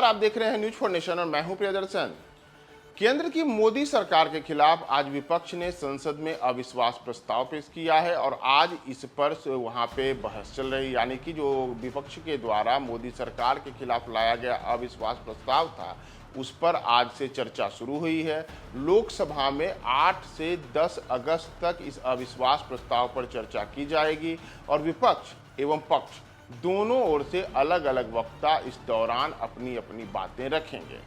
आप देख रहे हैं न्यूज फॉर नेशन और मैं हूं प्रियदर्शन। केंद्र की मोदी सरकार के खिलाफ आज विपक्ष ने संसद में अविश्वास प्रस्ताव पेश किया है और आज इस पर वहां पे बहस चल रही, यानी कि जो विपक्ष के द्वारा मोदी सरकार के खिलाफ लाया गया अविश्वास प्रस्ताव था उस पर आज से चर्चा शुरू हुई है। लोकसभा में 8 से 10 अगस्त तक इस अविश्वास प्रस्ताव पर चर्चा की जाएगी और विपक्ष एवं पक्ष दोनों ओर से अलग अलग वक्ता इस दौरान अपनी अपनी बातें रखेंगे।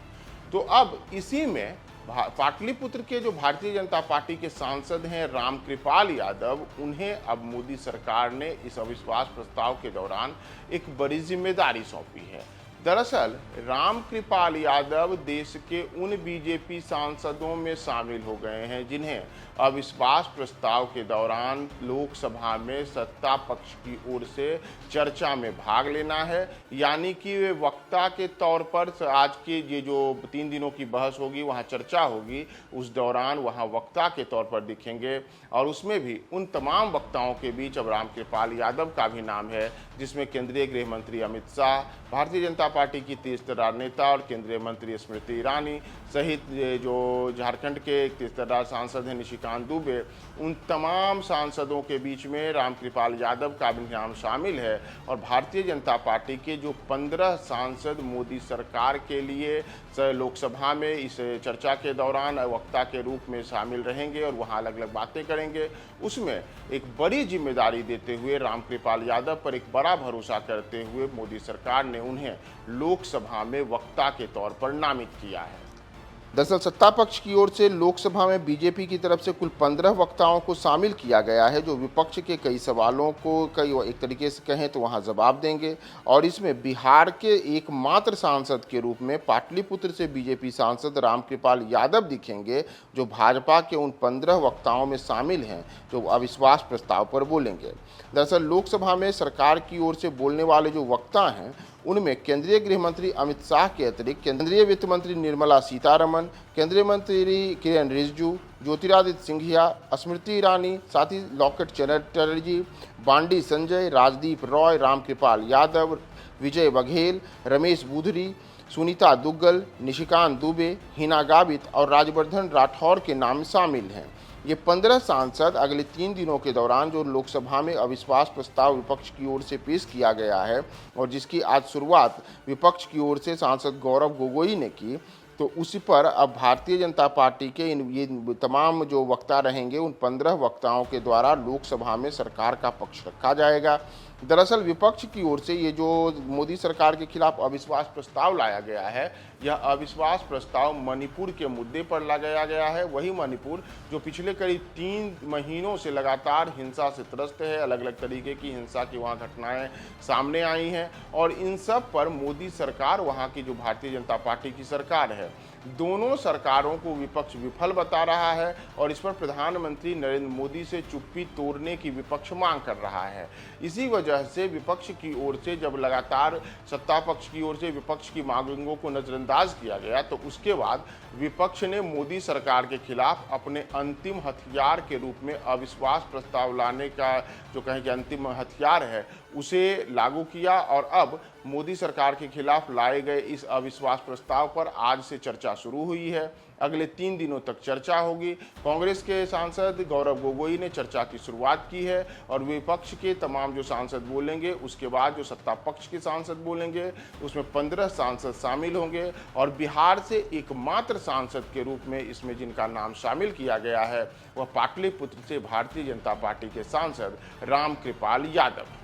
तो अब इसी में पाटलिपुत्र के जो भारतीय जनता पार्टी के सांसद हैं रामकृपाल यादव, उन्हें अब मोदी सरकार ने इस अविश्वास प्रस्ताव के दौरान एक बड़ी जिम्मेदारी सौंपी है। दरअसल रामकृपाल यादव देश के उन बीजेपी सांसदों में शामिल हो गए हैं जिन्हें अविश्वास प्रस्ताव के दौरान लोकसभा में सत्ता पक्ष की ओर से चर्चा में भाग लेना है, यानी कि वे वक्ता के तौर पर आज के ये जो 3 दिनों की बहस होगी, वहां चर्चा होगी, उस दौरान वहां वक्ता के तौर पर दिखेंगे। और उसमें भी उन तमाम वक्ताओं के बीच अब रामकृपाल यादव का भी नाम है, जिसमें केंद्रीय गृह मंत्री अमित शाह, भारतीय जनता पार्टी की तेजतर्रार नेता और केंद्रीय मंत्री स्मृति ईरानी सहित जो झारखंड के एक तेजतर्रार सांसद हैं निशिकांत दुबे, उन तमाम सांसदों के बीच में रामकृपाल यादव का भी नाम शामिल है। और भारतीय जनता पार्टी के जो 15 सांसद मोदी सरकार के लिए लोकसभा में इस चर्चा के दौरान वक्ता के रूप में शामिल रहेंगे और वहां अलग अलग बातें करेंगे, उसमें एक बड़ी जिम्मेदारी देते हुए रामकृपाल यादव पर एक बड़ा भरोसा करते हुए मोदी सरकार ने उन्हें लोकसभा में वक्ता के तौर पर नामित किया है। दरअसल सत्ता पक्ष की ओर से लोकसभा में बीजेपी की तरफ से कुल 15 वक्ताओं को शामिल किया गया है, जो विपक्ष के कई सवालों को एक तरीके से कहें तो वहां जवाब देंगे। और इसमें बिहार के एकमात्र सांसद के रूप में पाटलिपुत्र से बीजेपी सांसद रामकृपाल यादव दिखेंगे, जो भाजपा के उन 15 वक्ताओं में शामिल हैं जो अविश्वास प्रस्ताव पर बोलेंगे। दरअसल लोकसभा में सरकार की ओर से बोलने वाले जो वक्ता हैं उनमें केंद्रीय गृह मंत्री अमित शाह के अतिरिक्त केंद्रीय वित्त मंत्री निर्मला सीतारमण, केंद्रीय मंत्री किरेन रिजिजू, ज्योतिरादित्य सिंधिया, स्मृति ईरानी, साथ ही लॉकेट चटर्जी, बांडी संजय, राजदीप रॉय, रामकृपाल यादव, विजय बघेल, रमेश बुधरी, सुनीता दुग्गल, निशिकांत दुबे, हिना गावित और राजवर्धन राठौर के नाम शामिल हैं। ये 15 सांसद अगले 3 दिनों के दौरान जो लोकसभा में अविश्वास प्रस्ताव विपक्ष की ओर से पेश किया गया है और जिसकी आज शुरुआत विपक्ष की ओर से सांसद गौरव गोगोई ने की, तो उसी पर अब भारतीय जनता पार्टी के ये तमाम जो वक्ता रहेंगे उन 15 वक्ताओं के द्वारा लोकसभा में सरकार का पक्ष रखा जाएगा। दरअसल विपक्ष की ओर से ये जो मोदी सरकार के खिलाफ अविश्वास प्रस्ताव लाया गया है, यह अविश्वास प्रस्ताव मणिपुर के मुद्दे पर लगाया गया है। वही मणिपुर जो पिछले करीब 3 महीनों से लगातार हिंसा से त्रस्त है, अलग अलग तरीके की हिंसा की वहाँ घटनाएं सामने आई हैं और इन सब पर मोदी सरकार, वहाँ की जो भारतीय जनता पार्टी की सरकार है, दोनों सरकारों को विपक्ष विफल बता रहा है और इस पर प्रधानमंत्री नरेंद्र मोदी से चुप्पी तोड़ने की विपक्ष मांग कर रहा है। इसी वजह से विपक्ष की ओर से जब लगातार सत्ता पक्ष की ओर से विपक्ष की मांगों को नजरअंदाज किया गया, तो उसके बाद विपक्ष ने मोदी सरकार के खिलाफ अपने अंतिम हथियार के रूप में अविश्वास प्रस्ताव लाने का जो कहें कि अंतिम हथियार है उसे लागू किया। और अब मोदी सरकार के खिलाफ लाए गए इस अविश्वास प्रस्ताव पर आज से चर्चा शुरू हुई है। अगले 3 दिनों तक चर्चा होगी। कांग्रेस के सांसद गौरव गोगोई ने चर्चा की शुरुआत की है और विपक्ष के तमाम जो सांसद बोलेंगे, उसके बाद जो सत्ता पक्ष के सांसद बोलेंगे, उसमें 15 सांसद शामिल होंगे। और बिहार से एकमात्र सांसद के रूप में इसमें जिनका नाम शामिल किया गया है वह पाटलिपुत्र से भारतीय जनता पार्टी के सांसद रामकृपाल यादव।